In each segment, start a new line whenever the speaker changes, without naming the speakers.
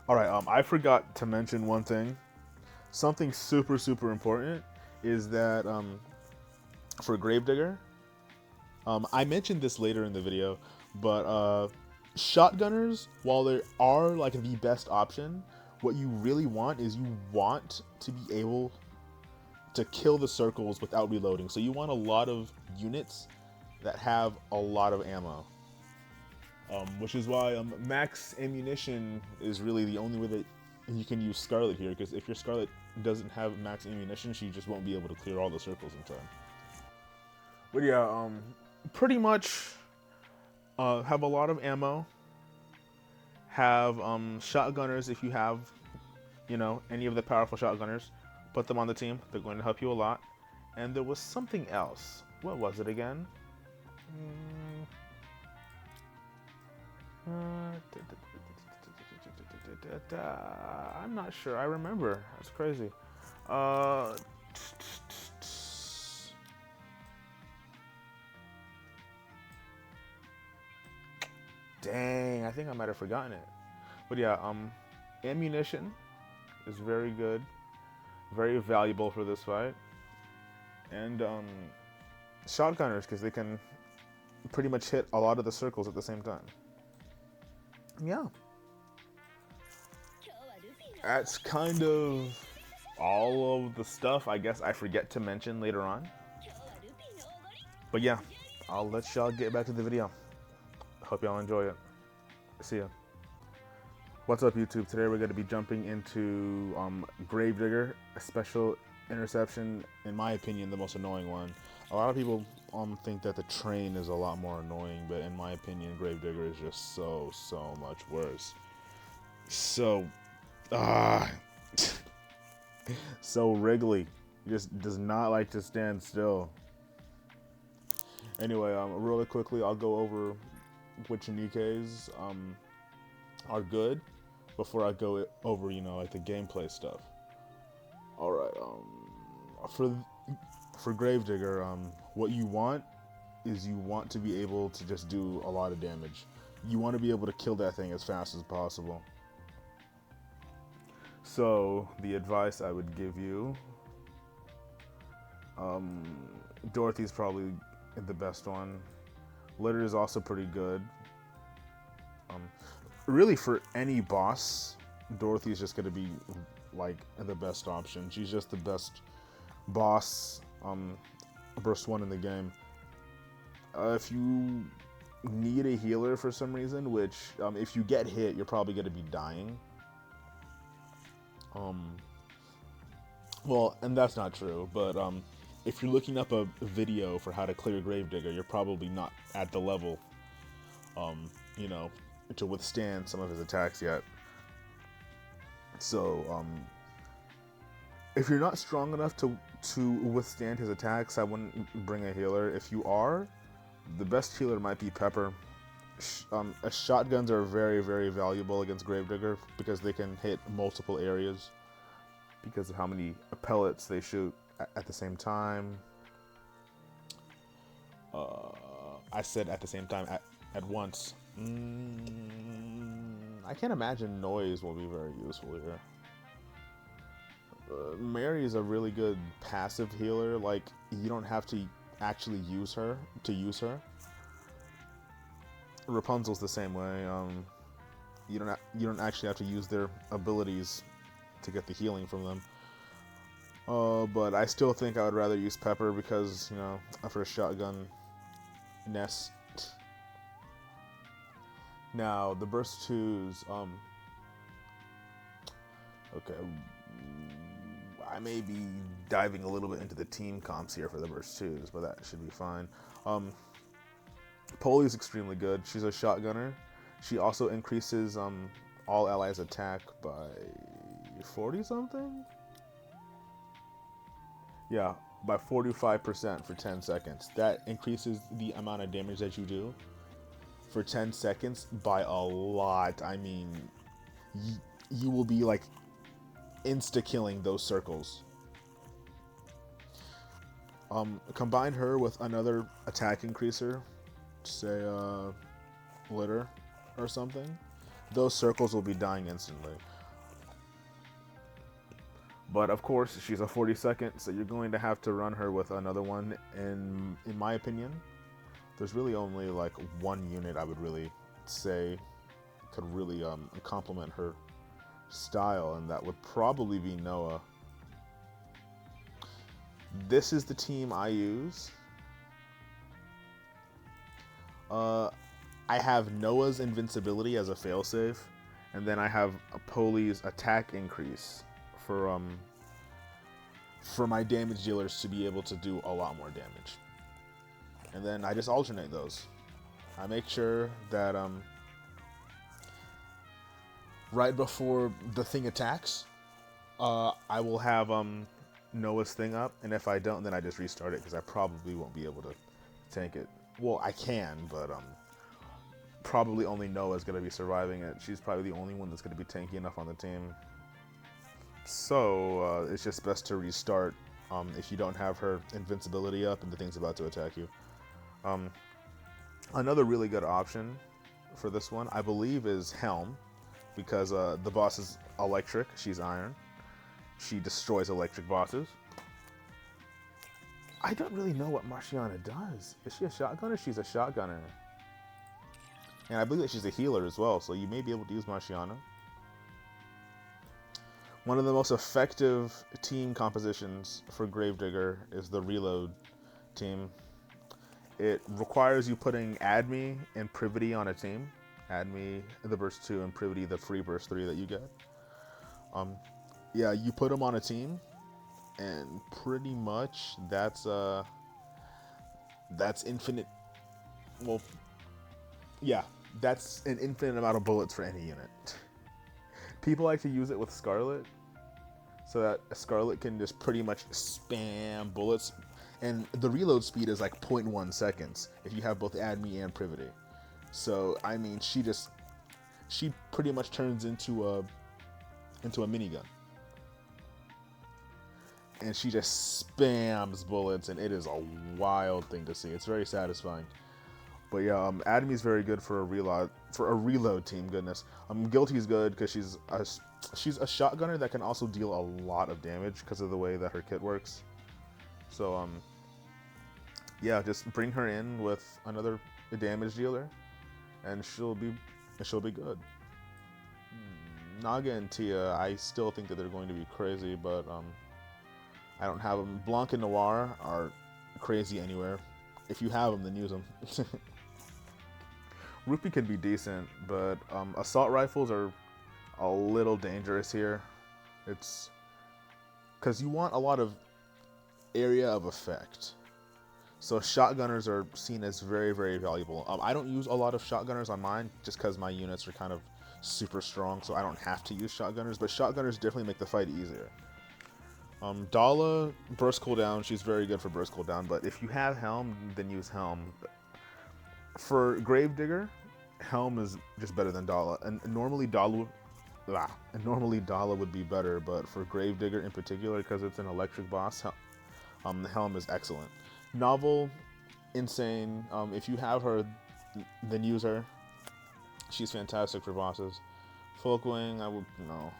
All right. I forgot to mention one thing. Something super super important is that for Gravedigger, I mentioned this later in the video, but shotgunners, while they are like the best option, what you really want is you want to be able to kill the circles without reloading. So you want a lot of units that have a lot of ammo. Which is why max ammunition is really the only way that you can use Scarlet here, because if your Scarlet doesn't have max ammunition, she just won't be able to clear all the circles in time. But yeah, pretty much have a lot of ammo. Have shotgunners if you have, any of the powerful shotgunners. Put them on the team. They're going to help you a lot. And there was something else. What was it again? I'm not sure. I remember. That's crazy. Uh, Dang, I think I might have forgotten it. But yeah, ammunition is very good, very valuable for this fight, and shotgunners because they can pretty much hit a lot of the circles at the same time. Yeah, that's kind of all of the stuff I guess I forget to mention later on. But yeah, I'll let y'all get back to the video. Hope y'all enjoy it. See ya. What's up, YouTube? Today we're going to be jumping into Gravedigger, a special interception, in my opinion, the most annoying one. A lot of people think that the train is a lot more annoying, but in my opinion, Gravedigger is just so much worse. So, so wriggly. He just does not like to stand still. Anyway, really quickly, I'll go over which Nikkes are good before I go over, like the gameplay stuff. All right, for Gravedigger, what you want is you want to be able to just do a lot of damage. You want to be able to kill that thing as fast as possible. So the advice I would give you, Dorothy's probably the best one. Litter is also pretty good. Really, for any boss, Dorothy is just going to be like the best option. She's just the best boss, burst one in the game. If you need a healer for some reason, which if you get hit, you're probably going to be dying. Well, and that's not true, but if you're looking up a video for how to clear Gravedigger, you're probably not at the level, to withstand some of his attacks yet. So, if you're not strong enough to withstand his attacks, I wouldn't bring a healer. If you are, the best healer might be Pepper. Shotguns are very, very valuable against Gravedigger because they can hit multiple areas because of how many pellets they shoot at the same time. I said at the same time, at once. I can't imagine noise will be very useful here. Mary is a really good passive healer. Like, you don't have to actually use her to use her. Rapunzel's the same way. You don't actually have to use their abilities to get the healing from them. But I still think I would rather use Pepper because, for a shotgun nest. Now, the burst 2s, okay, I may be diving a little bit into the team comps here for the burst 2s, but that should be fine. Polly's extremely good. She's a shotgunner. She also increases all allies' attack by 40 something? Yeah, by 45% for 10 seconds. That increases the amount of damage that you do for 10 seconds by a lot. I mean, you will be like insta-killing those circles. Combine her with another attack increaser, say Litter or something. those circles will be dying instantly. But of course, she's a 40-second, so you're going to have to run her with another one. And in my opinion, there's really only like one unit I would really say could really complement her style, and that would probably be Noah. This is the team I use. I have Noah's invincibility as a failsafe, and then I have Poli's attack increase for my damage dealers to be able to do a lot more damage. And then I just alternate those. I make sure that right before the thing attacks, I will have Noah's thing up, and if I don't, then I just restart it because I probably won't be able to tank it. Well, I can, but probably only Noah's going to be surviving it. She's probably the only one that's going to be tanky enough on the team. So it's just best to restart if you don't have her invincibility up and the thing's about to attack you. Another really good option for this one, I believe, is Helm, because the boss is electric, she's iron. She destroys electric bosses. I don't really know what Marciana does. Is she a shotgunner? She's a shotgunner. And I believe that she's a healer as well, so you may be able to use Marciana. One of the most effective team compositions for Gravedigger is the reload team. It requires you putting Adme and Privity on a team. Adme, the burst 2, and Privity, the free burst 3 that you get. Yeah, you put them on a team, and pretty much that's infinite. Well, yeah, that's an infinite amount of bullets for any unit. People like to use it with Scarlet, so that Scarlet can just pretty much spam bullets, and the reload speed is like 0.1 seconds if you have both Adme and Privity. So I mean, she pretty much turns into a minigun. And she just spams bullets, and it is a wild thing to see. It's very satisfying. But yeah, Adme's very good for a reload team. Goodness, Guilty's good because she's a shotgunner that can also deal a lot of damage because of the way that her kit works. So yeah, just bring her in with another damage dealer, and she'll be good. Naga and Tia, I still think that they're going to be crazy, but I don't have them. Blanc and Noir are crazy anywhere. If you have them, then use them. Rupee can be decent, but assault rifles are a little dangerous here. It's because you want a lot of area of effect. So shotgunners are seen as very, very valuable. I don't use a lot of shotgunners on mine just because my units are kind of super strong, so I don't have to use shotgunners, but shotgunners definitely make the fight easier. Dala, burst cooldown, she's very good for burst cooldown, but if you have Helm, then use Helm. For Gravedigger, Helm is just better than Dala, and normally Dala would be better, but for Gravedigger in particular, because it's an electric boss, Helm is excellent. Novel, insane. If you have her, then use her. She's fantastic for bosses. Folkwing, I would no.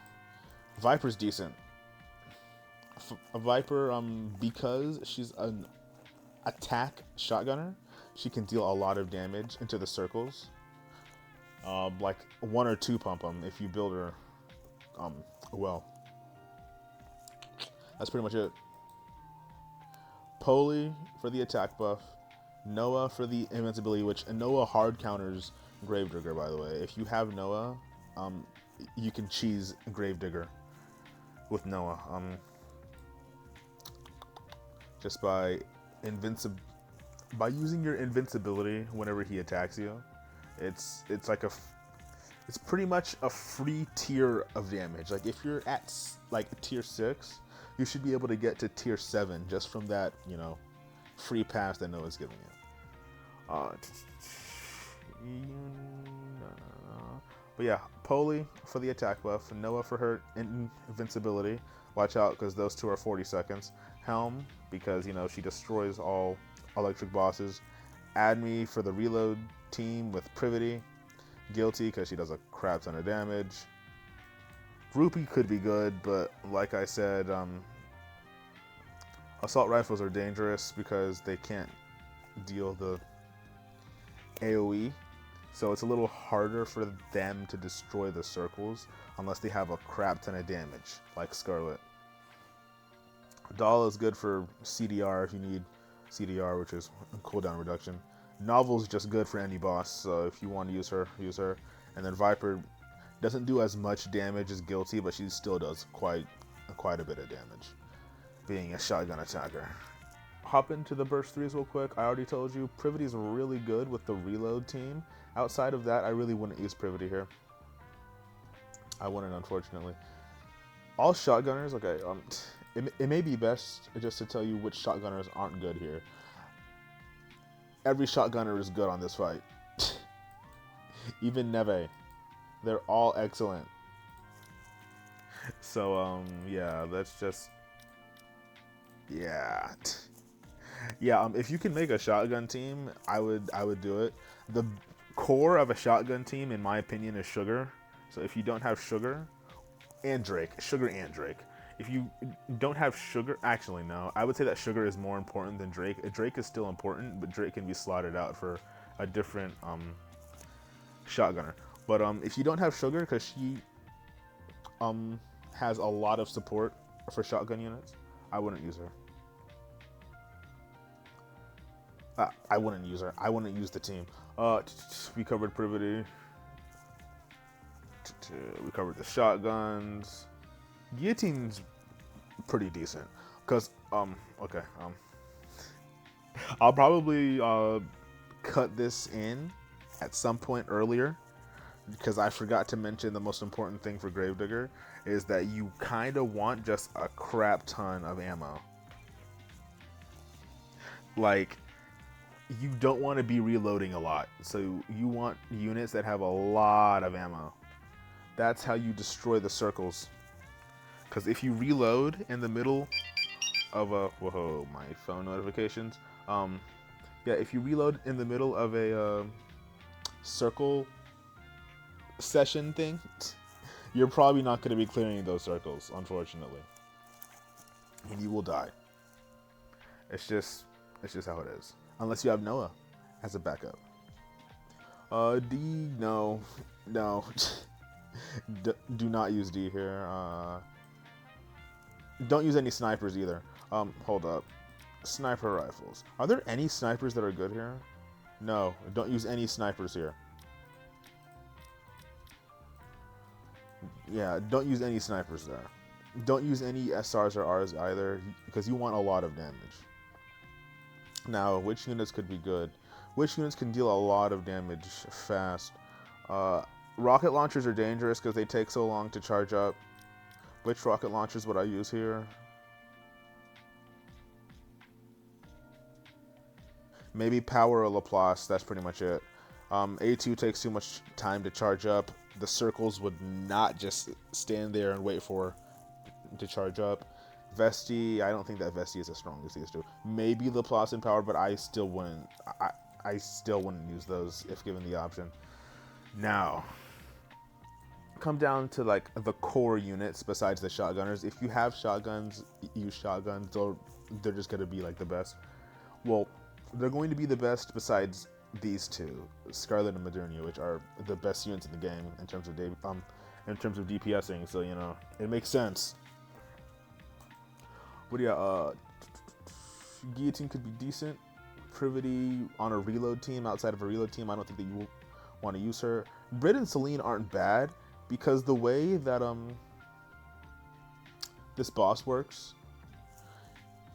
Viper's decent. A Viper, because she's an attack shotgunner, she can deal a lot of damage into the circles. Like 1 or 2 pump them if you build her well. That's pretty much it. Poli for the attack buff, Noah for the invincibility, which Noah hard counters Gravedigger, by the way. If you have Noah, you can cheese Gravedigger with Noah. Just by using your invincibility whenever he attacks you, it's pretty much a free tier of damage. Like if you're at like tier 6, you should be able to get to tier 7 just from that, free pass that Noah's giving you. But yeah, Poli for the attack buff, Noah for her invincibility. Watch out because those two are 40 seconds. Helm because she destroys all electric bosses. Adme for the reload team with Privity. Guilty because she does a crap ton of damage. Rupee could be good, but like I said, assault rifles are dangerous because they can't deal the AoE. So it's a little harder for them to destroy the circles unless they have a crap ton of damage, like Scarlet. Doll is good for CDR if you need CDR, which is cooldown reduction. Novel's just good for any boss, so if you want to use her, use her. And then Viper doesn't do as much damage as Guilty, but she still does quite a bit of damage, being a shotgun attacker. Hop into the burst 3s real quick. I already told you, Privity's really good with the reload team. Outside of that, I really wouldn't use Privity here. I wouldn't, unfortunately. All shotgunners, okay, it may be best just to tell you which shotgunners aren't good here. Every shotgunner is good on this fight. Even Neve. They're all excellent. So, yeah, that's just... Yeah. Yeah, if you can make a shotgun team, I would do it. The core of a shotgun team, in my opinion, is Sugar. So if you don't have Sugar and Drake, Sugar and Drake. If you don't have Sugar, actually no, I would say that Sugar is more important than Drake. Drake is still important, but Drake can be slotted out for a different shotgunner. But if you don't have Sugar, because she has a lot of support for shotgun units, I wouldn't use her. I wouldn't use her. I wouldn't use the team. We covered Privity. We covered the shotguns. Guillotine's pretty decent. Because, okay. I'll probably cut this in at some point earlier. Because I forgot to mention the most important thing for Gravedigger is that you kind of want just a crap ton of ammo. Like, you don't want to be reloading a lot. So you want units that have a lot of ammo. That's how you destroy the circles. Because if you reload in the middle of a... Whoa, my phone notifications. Yeah, if you reload in the middle of a circle session thing, you're probably not going to be clearing those circles, unfortunately. And you will die. It's just how it is. Unless you have Noah as a backup. D, no. Do not use D here. Don't use any snipers either. Hold up. Sniper rifles. Are there any snipers that are good here? No, don't use any snipers here. Yeah, don't use any snipers there. Don't use any SRs or Rs either, because you want a lot of damage. Now, which units could be good? Which units can deal a lot of damage fast? Rocket launchers are dangerous because they take so long to charge up. Which rocket launchers would I use here? Maybe Power or Laplace, that's pretty much it. A2 takes too much time to charge up. The circles would not just stand there and wait for to charge up. Vesti, I don't think that Vesti is as strong as these two. Maybe Laplace and Power, but I still wouldn't. I still wouldn't use those if given the option. Now, come down to like the core units besides the shotgunners. If you have shotguns, use shotguns. They're just gonna be like the best. Well, they're going to be the best besides these two, Scarlet and Modernia, which are the best units in the game in terms of DPSing. So you know it makes sense. But yeah, Guillotine could be decent. Privity on a reload team, outside of a reload team, I don't think that you want to use her. Brit and Celine aren't bad because the way that this boss works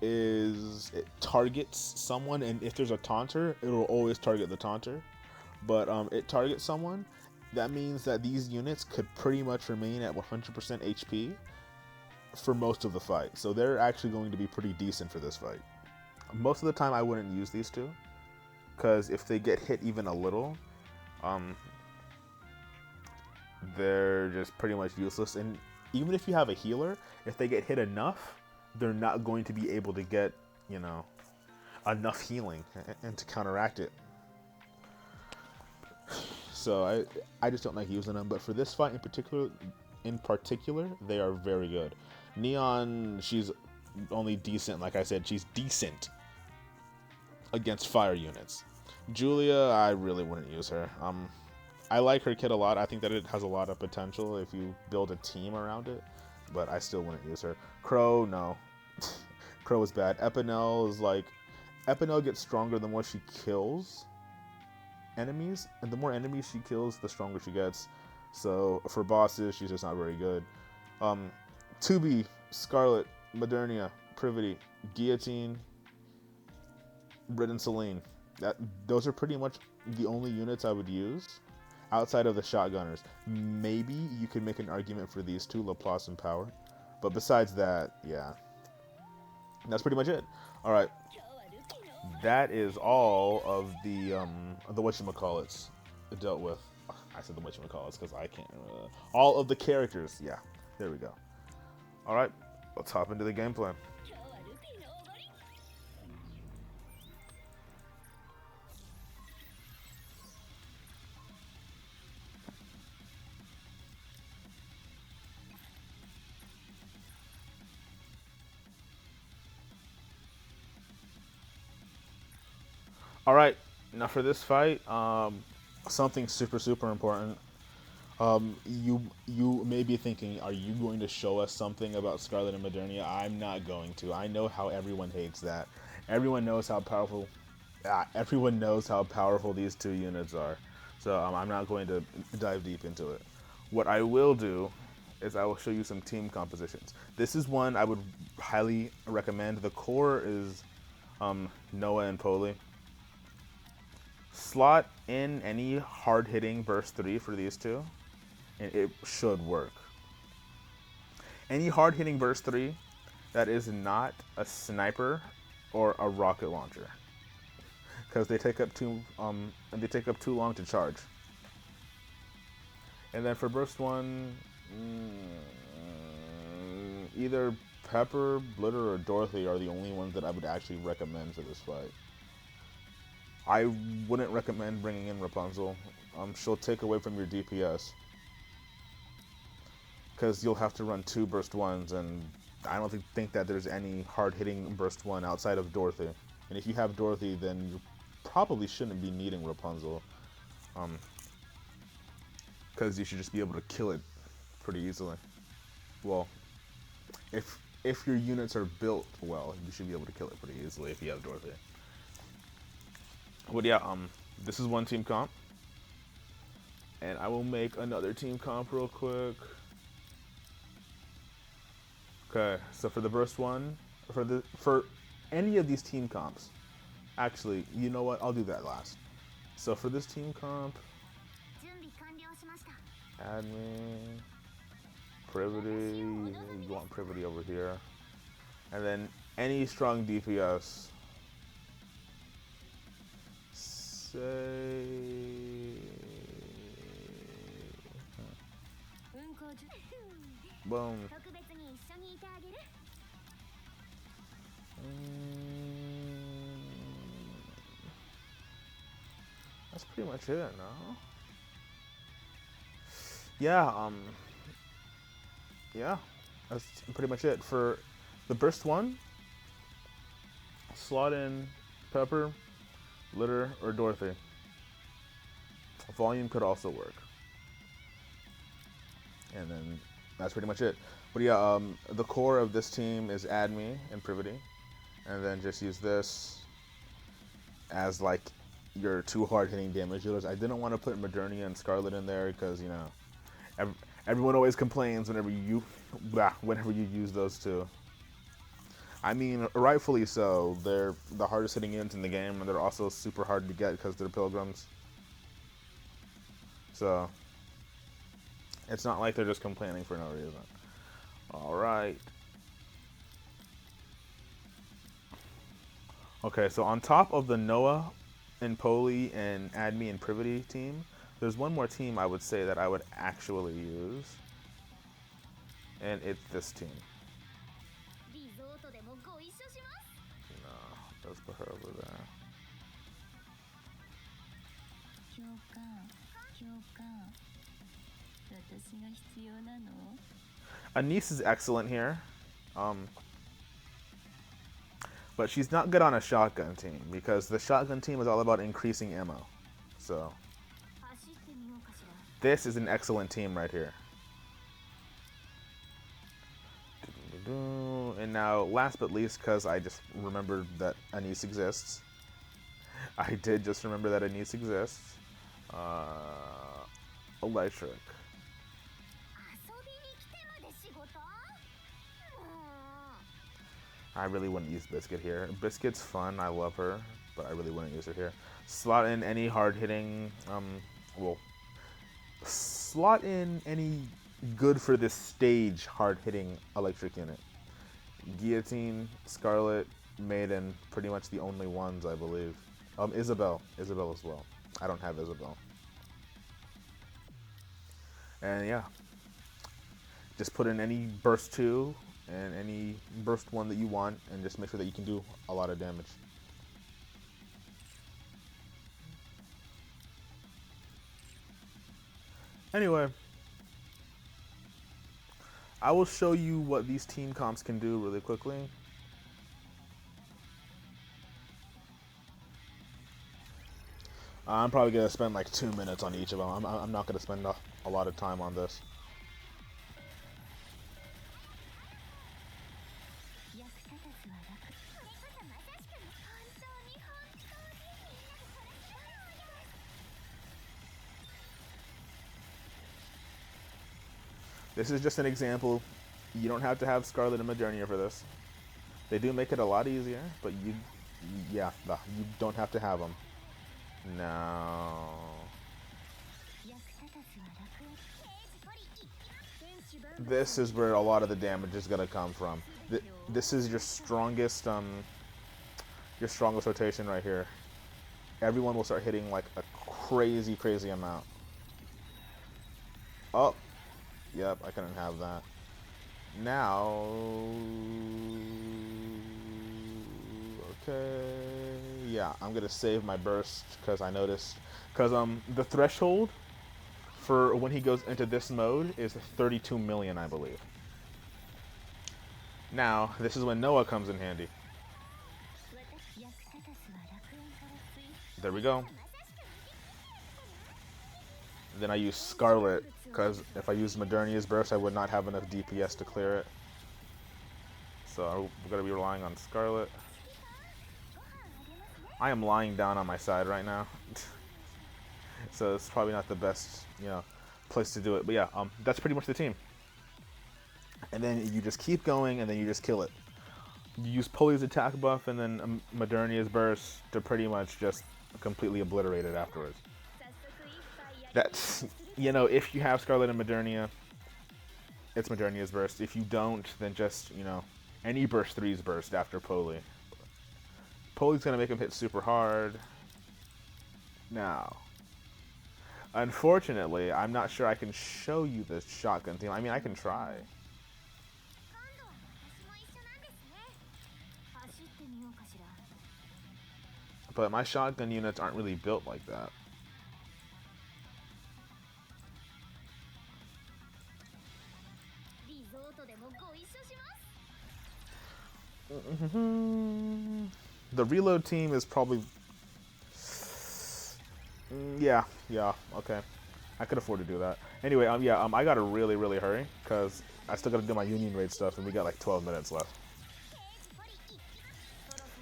is it targets someone, and if there's a taunter, it will always target the taunter. But it targets someone, that means that these units could pretty much remain at 100% HP for most of the fight. So they're actually going to be pretty decent for this fight. Most of the time I wouldn't use these two, because if they get hit even a little, they're just pretty much useless. And even if you have a healer, if they get hit enough, they're not going to be able to get, you know, enough healing and to counteract it. So I just don't like using them. But for this fight in particular, they are very good. Neon, she's only decent. Like I said, she's decent against fire units. Julia, I really wouldn't use her. I like her kit a lot. I think that it has a lot of potential if you build a team around it, but I still wouldn't use her. Crow, no. Crow is bad. Epinel is like, Epinel gets stronger the more she kills enemies, and the more enemies she kills, the stronger she gets. So for bosses, she's just not very good. 2B, Scarlet, Modernia, Privity, Guillotine, Brit and Celine. Those are pretty much the only units I would use outside of the shotgunners. Maybe you could make an argument for these two, Laplace and Power. But besides that, yeah. That's pretty much it. Alright. That is all of the whatchamacallits dealt with. I said the whatchamacallits because I can't remember. All of the characters. Yeah. There we go. Alright. Let's hop into the gameplay. All right, now for this fight, something super important. You may be thinking, are you going to show us something about Scarlet and Modernia? I'm not going to. I know how everyone hates that. Everyone knows how powerful. Everyone knows how powerful these two units are. So I'm not going to dive deep into it. What I will do is I will show you some team compositions. This is one I would highly recommend. The core is Noah and Poli. Slot in any hard-hitting burst 3 for these two, and it should work. Any hard-hitting burst 3 that is not a sniper or a rocket launcher, because they take up too long to charge. And then for burst 1, either Pepper, Blitter, or Dorothy are the only ones that I would actually recommend for this fight. I wouldn't recommend bringing in Rapunzel. She'll take away from your DPS. Because you'll have to run 2 burst 1s, and I don't think that there's any hard-hitting burst 1 outside of Dorothy. And if you have Dorothy, then you probably shouldn't be needing Rapunzel. Because you should just be able to kill it pretty easily. Well, if your units are built well, you should be able to kill it pretty easily if you have Dorothy. But yeah, this is one team comp, and I will make another team comp real quick. Okay, so for the burst 1, for any of these team comps, actually, you know what? I'll do that last. So for this team comp, admin, Privity, you want Privity over here, and then any strong DPS. Boom. That's pretty much it, no? Yeah, yeah, that's pretty much it. For the burst 1, slot in Pepper, Litter, or Dorothy. Volume could also work. And then that's pretty much it. But yeah, the core of this team is Adme and Privity. And then just use this as like your 2 hard-hitting damage dealers. I didn't want to put Modernia and Scarlet in there because, you know, everyone always complains whenever you use those two. I mean, rightfully so. They're the hardest hitting units in the game, and they're also super hard to get because they're pilgrims. So, it's not like they're just complaining for no reason. Alright. Okay, so on top of the Noah and Poli and Adme and Privity team, there's one more team I would say that I would actually use. And it's this team. No, let's put her over there. Anise is excellent here. But she's not good on a shotgun team because the shotgun team is all about increasing ammo. So this is an excellent team right here. And now, last but least, because I just remembered that Anise exists. I did just remember that Anise exists. Electric. I really wouldn't use Biscuit here. Biscuit's fun, I love her, but I really wouldn't use her here. Slot in any hard-hitting, well, slot in any good for this stage hard-hitting electric unit. Guillotine, Scarlet, Maiden, pretty much the only ones, I believe. Isabel as well. I don't have Isabel. And yeah, just put in any burst 2 and any burst 1 that you want, and just make sure that you can do a lot of damage. Anyway, I will show you what these team comps can do really quickly. I'm probably going to spend like 2 minutes on each of them. I'm not going to spend a lot of time on this. This is just an example. You don't have to have Scarlet and Modernia for this. They do make it a lot easier, but you don't have to have them. No. This is where a lot of the damage is going to come from. This is your strongest rotation right here. Everyone will start hitting like a crazy amount. Oh. Yep, I couldn't have that. Now, okay, yeah, I'm gonna save my burst because I noticed, because the threshold for when he goes into this mode is 32 million, I believe. Now, this is when Noah comes in handy. There we go. Then I use Scarlet, because if I use Modernia's burst, I would not have enough DPS to clear it. So we're going to be relying on Scarlet. I am lying down on my side right now. So it's probably not the best, place to do it. But yeah, that's pretty much the team. And then you just keep going, and then you just kill it. You use Polly's attack buff, and then Modernia's burst to pretty much just completely obliterate it afterwards. That's, if you have Scarlet and Modernia, it's Modernia's burst. If you don't, then just, any burst 3's burst after Poly. Poly's going to make him hit super hard. Now, unfortunately, I'm not sure I can show you the shotgun team. I mean, I can try. But my shotgun units aren't really built like that. The reload team is probably... Yeah, okay. I could afford to do that. Anyway, I gotta really hurry, because I still gotta do my Union Raid stuff, and we got like 12 minutes left.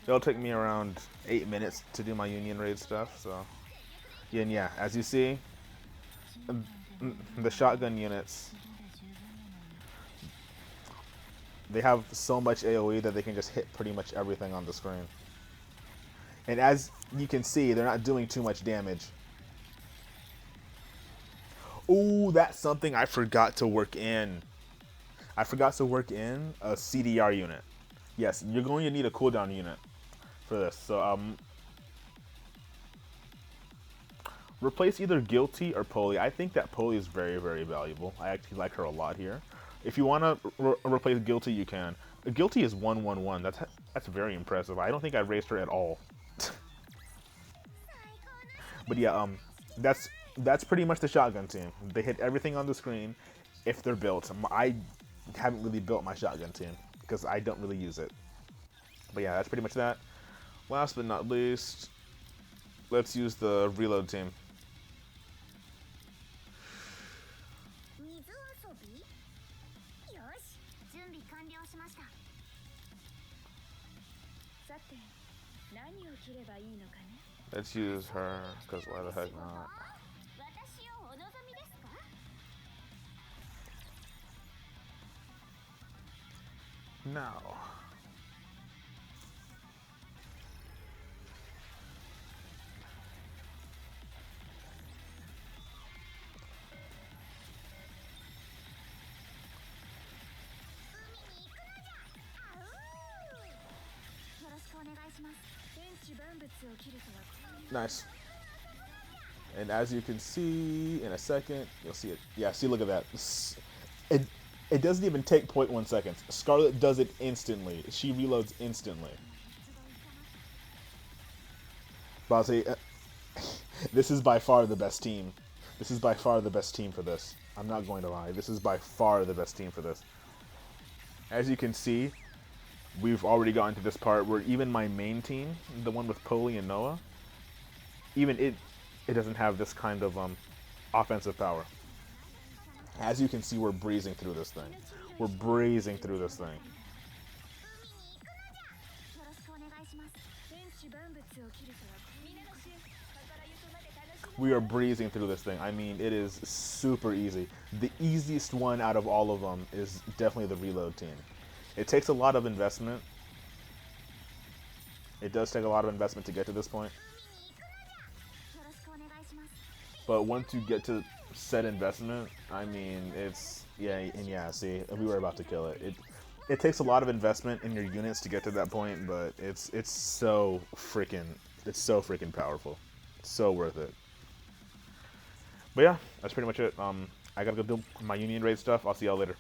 It'll take me around 8 minutes to do my Union Raid stuff, so... And yeah, as you see, the shotgun units... They have so much AoE that they can just hit pretty much everything on the screen. And as you can see, they're not doing too much damage. Ooh, that's something I forgot to work in. I forgot to work in a CDR unit. Yes, you're going to need a cooldown unit for this. So, replace either Guilty or Poly. I think that Poly is very valuable. I actually like her a lot here. If you want to replace Guilty, you can. Guilty is 111. That's very impressive. I don't think I raised her at all. But yeah, that's that's pretty much the shotgun team. They hit everything on the screen if they're built. I haven't really built my shotgun team because I don't really use it. But yeah, that's pretty much that. Last but not least, let's use the reload team. Let's use her, because why the heck not? Now. Nice. And as you can see in a second, you'll see it. Yeah, see, look at that. It doesn't even take 0.1 seconds. Scarlet does it instantly. She reloads instantly. Bozzy, this is by far the best team. This is by far the best team for this. I'm not going to lie. This is by far the best team for this. As you can see, we've already gotten to this part where even my main team, the one with Poli and Noah, even it doesn't have this kind of offensive power. As you can see, we're breezing through this thing. We're breezing through this thing. We are breezing through this thing. I mean, it is super easy. The easiest one out of all of them is definitely the reload team. It takes a lot of investment. It does take a lot of investment to get to this point. But once you get to set investment, I mean, it's, yeah, see, we were about to kill it. It takes a lot of investment in your units to get to that point, but it's so freaking powerful. It's so worth it. But yeah, that's pretty much it. I gotta go do my union raid stuff. I'll see y'all later.